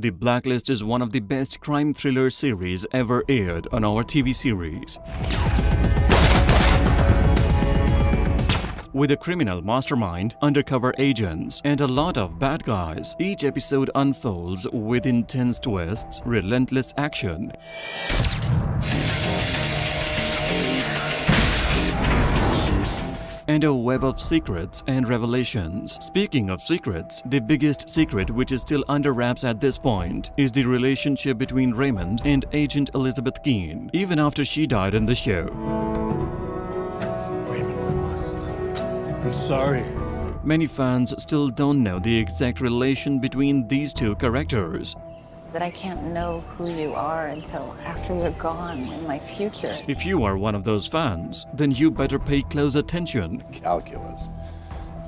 The Blacklist is one of the best crime thriller series ever aired on our TV series. With a criminal mastermind, undercover agents, and a lot of bad guys, each episode unfolds with intense twists, relentless action, and a web of secrets and revelations. Speaking of secrets, the biggest secret, which is still under wraps at this point, is the relationship between Raymond and Agent Elizabeth Keene, even after she died in the show. Raymond, we must. I'm sorry. Many fans still don't know the exact relation between these two characters. That I can't know who you are until after you're gone in my future. If you are one of those fans, then you better pay close attention. Calculus.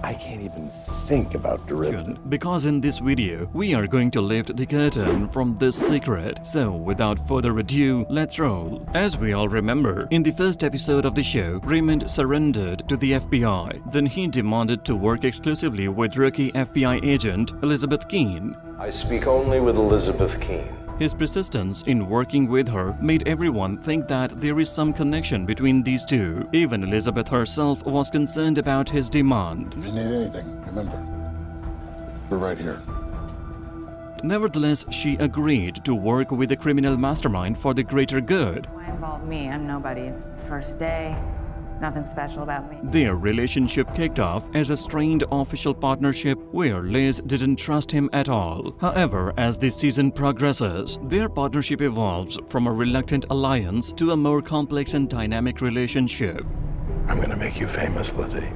I can't even think about derivative. Because in this video, we are going to lift the curtain from this secret. So without further ado, let's roll. As we all remember, in the first episode of the show, Raymond surrendered to the FBI. Then he demanded to work exclusively with rookie FBI agent Elizabeth Keene. I speak only with Elizabeth Keene. His persistence in working with her made everyone think that there is some connection between these two. Even Elizabeth herself was concerned about his demand. If you need anything, remember, we're right here. Nevertheless, she agreed to work with the criminal mastermind for the greater good. Why involve me? I'm nobody. It's my first day. Nothing special about me. Their relationship kicked off as a strained official partnership where Liz didn't trust him at all. However, as the season progresses, their partnership evolves from a reluctant alliance to a more complex and dynamic relationship. I'm gonna make you famous, Lizzie.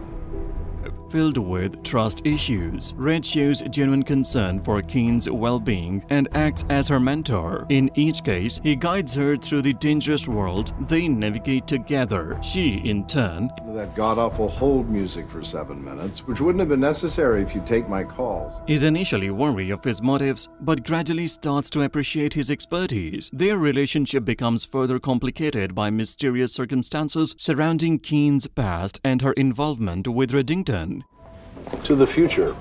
Filled with trust issues, Red shows genuine concern for Keene's well-being and acts as her mentor. In each case, he guides her through the dangerous world they navigate together. She, in turn, that god-awful hold music for 7 minutes, which wouldn't have been necessary if you take my calls. is initially wary of his motives but gradually starts to appreciate his expertise. Their relationship becomes further complicated by mysterious circumstances surrounding Keene's past and her involvement with Reddington. To the future.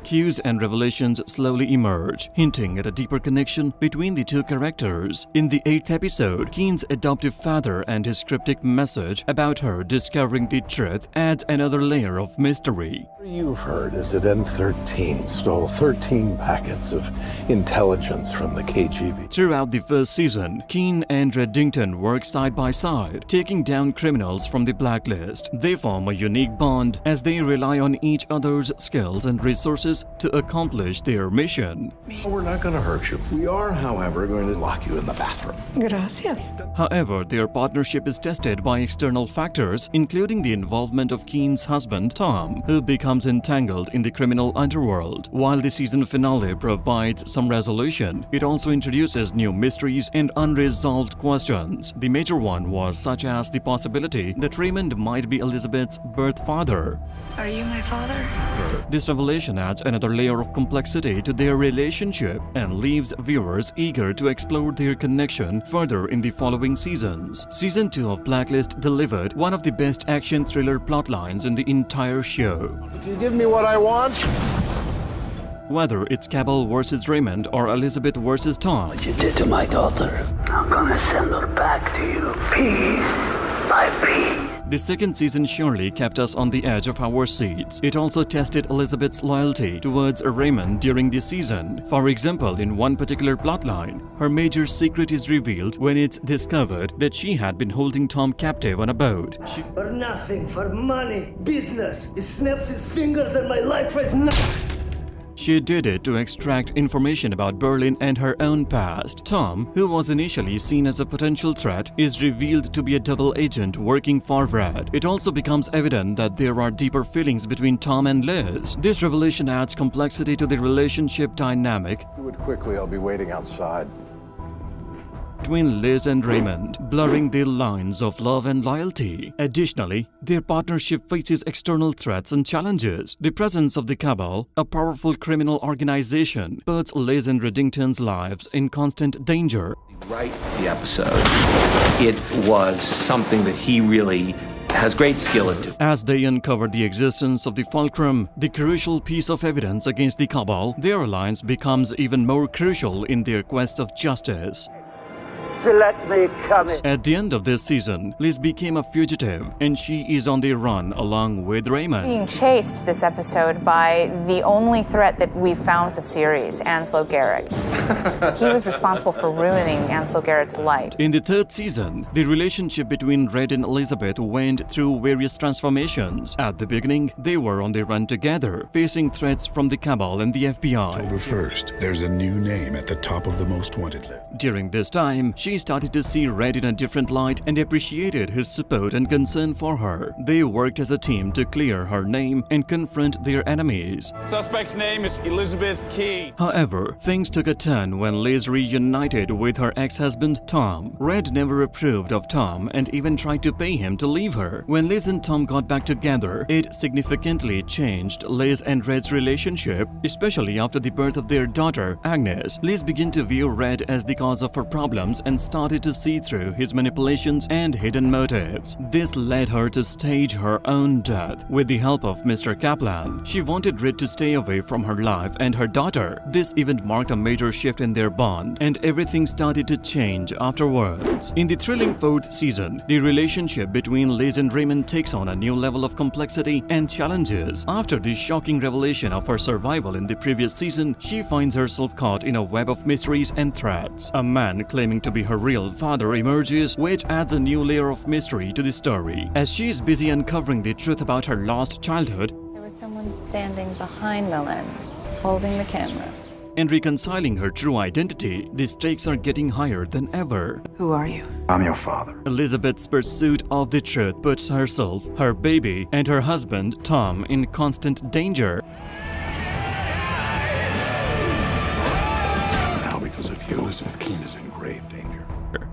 Cues and revelations slowly emerge, hinting at a deeper connection between the two characters. In the 8th episode, Keene's adoptive father and his cryptic message about her discovering the truth adds another layer of mystery. You've heard is that M13 stole 13 packets of intelligence from the KGB. Throughout the first season, Keene and Reddington work side by side, taking down criminals from the Blacklist. They form a unique bond as they rely on each other's skills and resources to accomplish their mission. We're not gonna hurt you. We are, however, going to lock you in the bathroom. Gracias. However, their partnership is tested by external factors, including the involvement of Keene's husband, Tom, who becomes entangled in the criminal underworld. While the season finale provides some resolution, it also introduces new mysteries and unresolved questions. The major one was such as the possibility that Raymond might be Elizabeth's birth father. Are you my father? This revelation adds another layer of complexity to their relationship and leaves viewers eager to explore their connection further in the following seasons. Season 2 of Blacklist delivered one of the best action thriller plotlines in the entire show. If you give me what I want, Whether it's Cabell versus Raymond or Elizabeth versus Tom, What you did to my daughter, I'm gonna send her back to you, piece by piece. the second season surely kept us on the edge of our seats. It also tested Elizabeth's loyalty towards Raymond during the season. For example, in one particular plotline, her major secret is revealed when it's discovered that she had been holding Tom captive on a boat. For nothing, for money, business. He snaps his fingers and my life is nothing. She did it to extract information about Berlin and her own past. Tom, who was initially seen as a potential threat, is revealed to be a double agent working for Red. It also becomes evident that there are deeper feelings between Tom and Liz. This revelation adds complexity to the relationship dynamic Do it quickly, I'll be waiting outside. between Liz and Raymond, blurring the lines of love and loyalty. Additionally, their partnership faces external threats and challenges. The presence of the Cabal, a powerful criminal organization, puts Liz and Reddington's lives in constant danger. Write the episode. It was something that he really has great skill into. As they uncover the existence of the fulcrum, the crucial piece of evidence against the cabal, their alliance becomes even more crucial in their quest of justice. To let me come in. At the end of this season, Liz became a fugitive and she is on the run along with Raymond. Being chased this episode by the only threat that we found the series, Ansel Garrett. He was responsible for ruining Ansel Garrett's life. In the third season, the relationship between Red and Elizabeth went through various transformations. At the beginning, they were on the run together, facing threats from the cabal and the FBI. October 1st, there's a new name at the top of the most wanted list. During this time, she started to see Red in a different light and appreciated his support and concern for her. They worked as a team to clear her name and confront their enemies. Suspect's name is Elizabeth Key. However, things took a turn when Liz reunited with her ex-husband Tom. Red never approved of Tom and even tried to pay him to leave her. When Liz and Tom got back together, it significantly changed Liz and Red's relationship, especially after the birth of their daughter, Agnes. Liz began to view Red as the cause of her problems and started to see through his manipulations and hidden motives. This led her to stage her own death. With the help of Mr. Kaplan, she wanted Red to stay away from her life and her daughter. This event marked a major shift in their bond, and everything started to change afterwards. In the thrilling fourth season, the relationship between Liz and Raymond takes on a new level of complexity and challenges. After the shocking revelation of her survival in the previous season, she finds herself caught in a web of mysteries and threats. A man claiming to be her real father emerges, which adds a new layer of mystery to the story. As she is busy uncovering the truth about her lost childhood, There was someone standing behind the lens, holding the camera. and reconciling her true identity, the stakes are getting higher than ever. Who are you? I'm your father. Elizabeth's pursuit of the truth puts herself, her baby, and her husband, Tom, in constant danger. Now, because of you, Elizabeth Keen is in grave danger.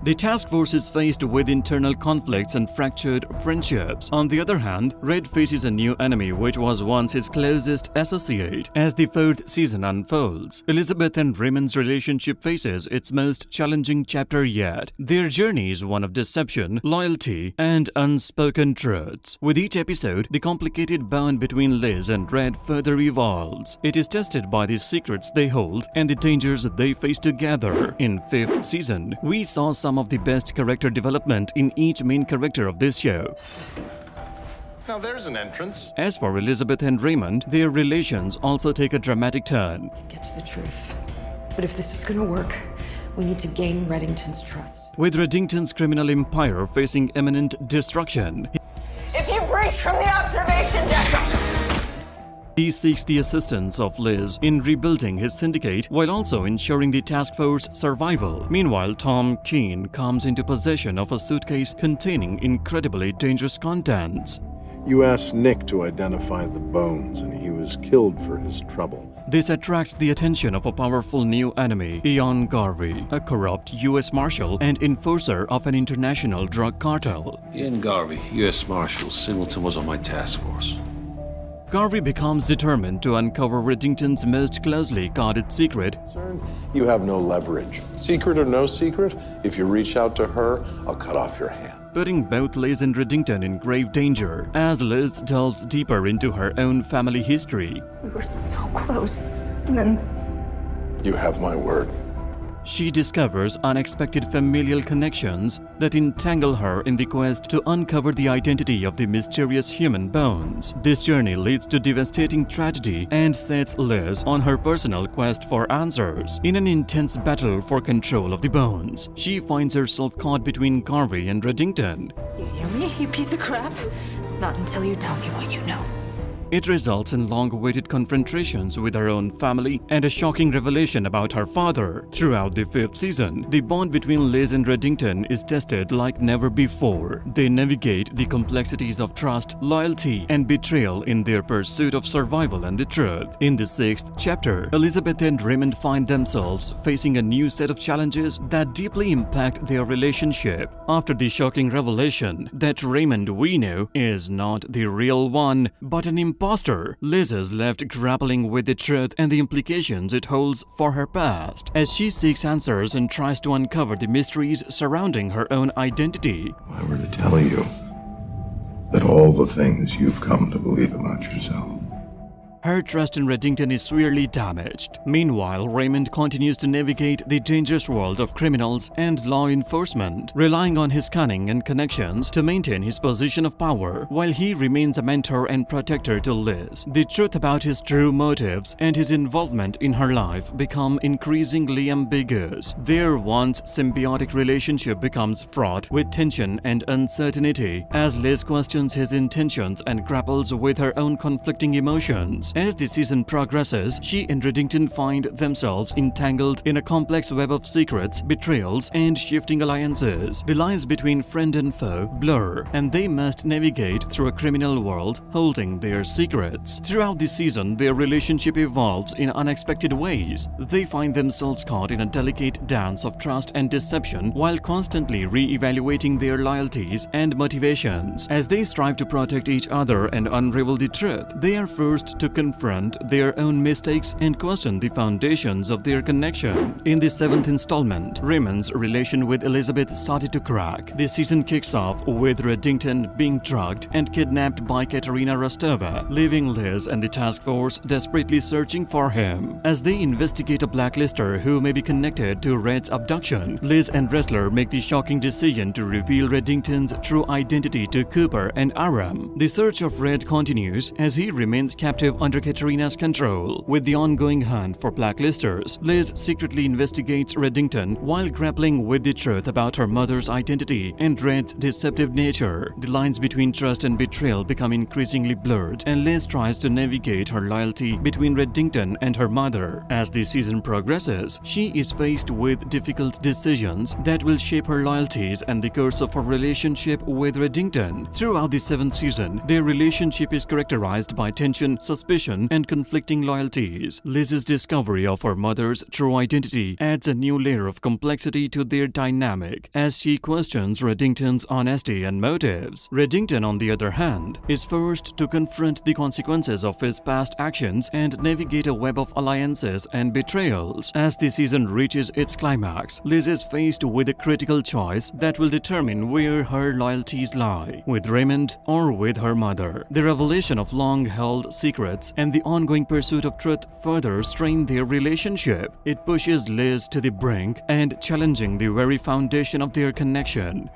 The task force is faced with internal conflicts and fractured friendships. On the other hand, Red faces a new enemy which was once his closest associate. As the fourth season unfolds, Elizabeth and Raymond's relationship faces its most challenging chapter yet. Their journey is one of deception, loyalty, and unspoken truths. With each episode, the complicated bond between Liz and Red further evolves. It is tested by the secrets they hold and the dangers they face together. In fifth season, we saw some of the best character development in each main character of this show. Now there's an entrance. As for Elizabeth and Raymond, their relations also take a dramatic turn. Get to the truth. But if this is gonna work, we need to gain Reddington's trust. With Reddington's criminal empire facing imminent destruction, If you breach from the observation deck, he seeks the assistance of Liz in rebuilding his syndicate while also ensuring the task force survival. Meanwhile, Tom Keen comes into possession of a suitcase containing incredibly dangerous contents. You asked Nick to identify the bones, and he was killed for his trouble. This attracts the attention of a powerful new enemy, Ian Garvey, a corrupt U.S. Marshal and enforcer of an international drug cartel. Ian Garvey, U.S. Marshal. Singleton was on my task force. Garvey becomes determined to uncover Reddington's most closely guarded secret. You have no leverage. Secret or no secret, if you reach out to her, I'll cut off your hand. Putting both Liz and Reddington in grave danger as Liz delves deeper into her own family history. We were so close, and then You have my word. She discovers unexpected familial connections that entangle her in the quest to uncover the identity of the mysterious human bones. This journey leads to devastating tragedy and sets Liz on her personal quest for answers. In an intense battle for control of the bones, she finds herself caught between Garvey and Reddington. you hear me, you piece of crap? Not until you tell me what you know. It results in long-awaited confrontations with her own family and a shocking revelation about her father. Throughout the fifth season, the bond between Liz and Reddington is tested like never before. They navigate the complexities of trust, loyalty, and betrayal in their pursuit of survival and the truth. In the sixth chapter, Elizabeth and Raymond find themselves facing a new set of challenges that deeply impact their relationship. After the shocking revelation that Raymond we know is not the real one, but an imposter, Liz is left grappling with the truth and the implications it holds for her past, as she seeks answers and tries to uncover the mysteries surrounding her own identity. If I were to tell you that all the things you've come to believe about yourself. Her trust in Reddington is severely damaged. Meanwhile, Raymond continues to navigate the dangerous world of criminals and law enforcement, relying on his cunning and connections to maintain his position of power, while he remains a mentor and protector to Liz. The truth about his true motives and his involvement in her life become increasingly ambiguous. Their once symbiotic relationship becomes fraught with tension and uncertainty as Liz questions his intentions and grapples with her own conflicting emotions. As the season progresses, she and Reddington find themselves entangled in a complex web of secrets, betrayals, and shifting alliances. The lines between friend and foe blur, and they must navigate through a criminal world holding their secrets. Throughout the season, their relationship evolves in unexpected ways. They find themselves caught in a delicate dance of trust and deception while constantly re-evaluating their loyalties and motivations. As they strive to protect each other and unravel the truth, they are forced to confront their own mistakes and question the foundations of their connection. In the 7th installment, Raymond's relation with Elizabeth started to crack. The season kicks off with Reddington being drugged and kidnapped by Katerina Rostova, leaving Liz and the task force desperately searching for him. As they investigate a blacklister who may be connected to Red's abduction, Liz and Ressler make the shocking decision to reveal Reddington's true identity to Cooper and Aram. The search of Red continues as he remains captive under Katerina's control. With the ongoing hunt for blacklisters, Liz secretly investigates Reddington while grappling with the truth about her mother's identity and Red's deceptive nature. The lines between trust and betrayal become increasingly blurred, and Liz tries to navigate her loyalty between Reddington and her mother. As the season progresses, she is faced with difficult decisions that will shape her loyalties and the course of her relationship with Reddington. Throughout the 7th season, their relationship is characterized by tension, suspicion, and conflicting loyalties. Liz's discovery of her mother's true identity adds a new layer of complexity to their dynamic as she questions Reddington's honesty and motives. Reddington, on the other hand, is forced to confront the consequences of his past actions and navigate a web of alliances and betrayals. As the season reaches its climax, Liz is faced with a critical choice that will determine where her loyalties lie, with Raymond or with her mother. The revelation of long-held secrets and the ongoing pursuit of truth further strain their relationship. It pushes Liz to the brink and challenging the very foundation of their connection.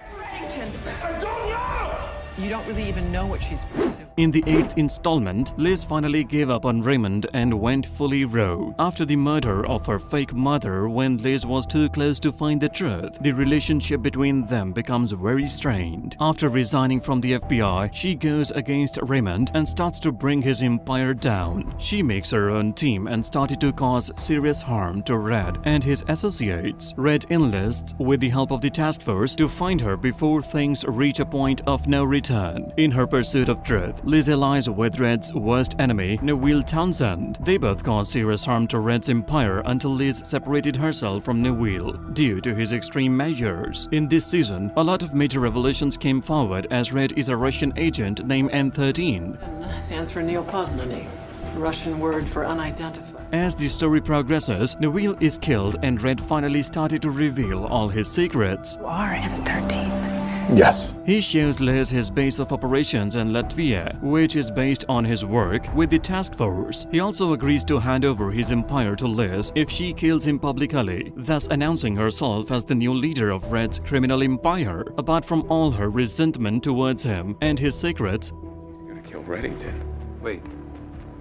You don't really even know what she's pursuing. In the 8th installment, Liz finally gave up on Raymond and went fully rogue. After the murder of her fake mother when Liz was too close to find the truth, the relationship between them becomes very strained. After resigning from the FBI, she goes against Raymond and starts to bring his empire down. She makes her own team and started to cause serious harm to Red and his associates. Red enlists with the help of the task force to find her before things reach a point of no return. In her pursuit of truth, Liz allies with Red's worst enemy, Neville Townsend. They both caused serious harm to Red's empire until Liz separated herself from Neville due to his extreme measures. In this season, a lot of major revelations came forward as Red is a Russian agent named N13. N stands for Neopoznan, Russian word for unidentified. As the story progresses, Neville is killed and Red finally started to reveal all his secrets. You are N13. Yes. He shows Liz his base of operations in Latvia, which is based on his work with the task force. He also agrees to hand over his empire to Liz if she kills him publicly, thus announcing herself as the new leader of Red's criminal empire. Apart from all her resentment towards him and his secrets, he's gonna kill Reddington. Wait,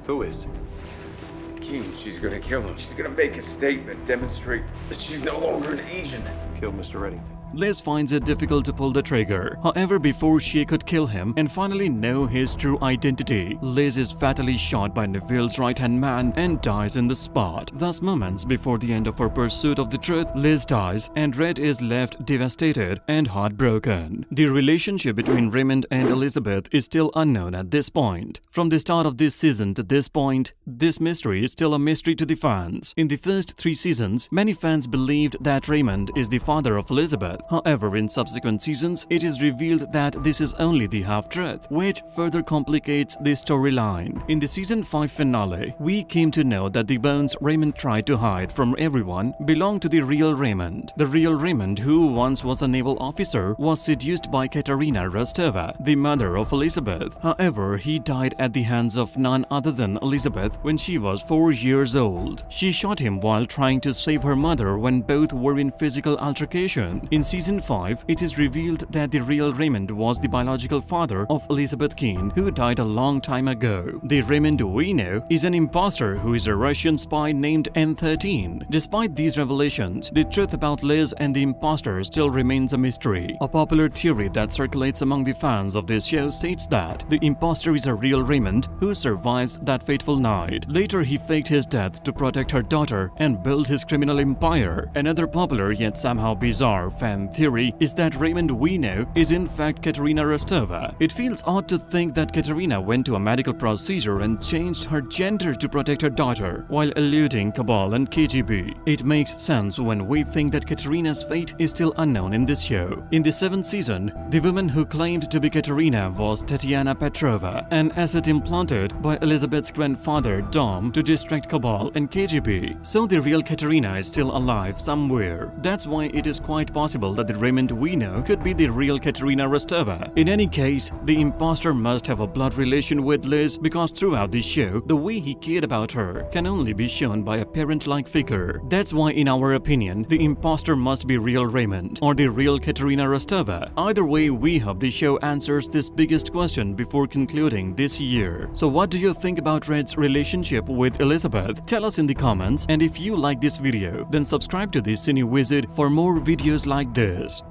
who is? Keen, she's gonna kill him. She's gonna make a statement, demonstrate that she's no longer an agent. Kill Mr. Reddington. Liz finds it difficult to pull the trigger. However, before she could kill him and finally know his true identity, Liz is fatally shot by Neville's right-hand man and dies in the spot. Thus, moments before the end of her pursuit of the truth, Liz dies and Red is left devastated and heartbroken. The relationship between Raymond and Elizabeth is still unknown at this point. From the start of this season to this point, this mystery is still a mystery to the fans. In the first 3 seasons, many fans believed that Raymond is the father of Elizabeth. Elizabeth. However, in subsequent seasons, it is revealed that this is only the half-truth, which further complicates the storyline. In the season 5 finale, we came to know that the bones Raymond tried to hide from everyone belonged to the real Raymond. The real Raymond, who once was a naval officer, was seduced by Katerina Rostova, the mother of Elizabeth. However, he died at the hands of none other than Elizabeth when she was 4 years old. She shot him while trying to save her mother when both were in physical altercation. In season 5, it is revealed that the real Raymond was the biological father of Elizabeth Keene, who died a long time ago. The Raymond we know is an imposter who is a Russian spy named N13. Despite these revelations, the truth about Liz and the imposter still remains a mystery. A popular theory that circulates among the fans of this show states that the imposter is a real Raymond who survives that fateful night. Later, he faked his death to protect her daughter and build his criminal empire. Another popular yet somehow bizarre fan theory is that Raymond we know is in fact Katerina Rostova. It feels odd to think that Katerina went to a medical procedure and changed her gender to protect her daughter while eluding Cabal and KGB. It makes sense when we think that Katerina's fate is still unknown in this show. In the 7th season, the woman who claimed to be Katerina was Tatiana Petrova, an asset implanted by Elizabeth's grandfather Dom to distract Cabal and KGB. So the real Katerina is still alive somewhere. That's why it is quite possible that the Raymond we know could be the real Katerina Rostova. In any case, the imposter must have a blood relation with Liz, because throughout the show, the way he cared about her can only be shown by a parent-like figure. That's why, in our opinion, the imposter must be real Raymond or the real Katerina Rostova. Either way, we hope the show answers this biggest question before concluding this year. So what do you think about Red's relationship with Elizabeth? Tell us in the comments, and if you like this video, then subscribe to the Cine Wizard for more videos like this.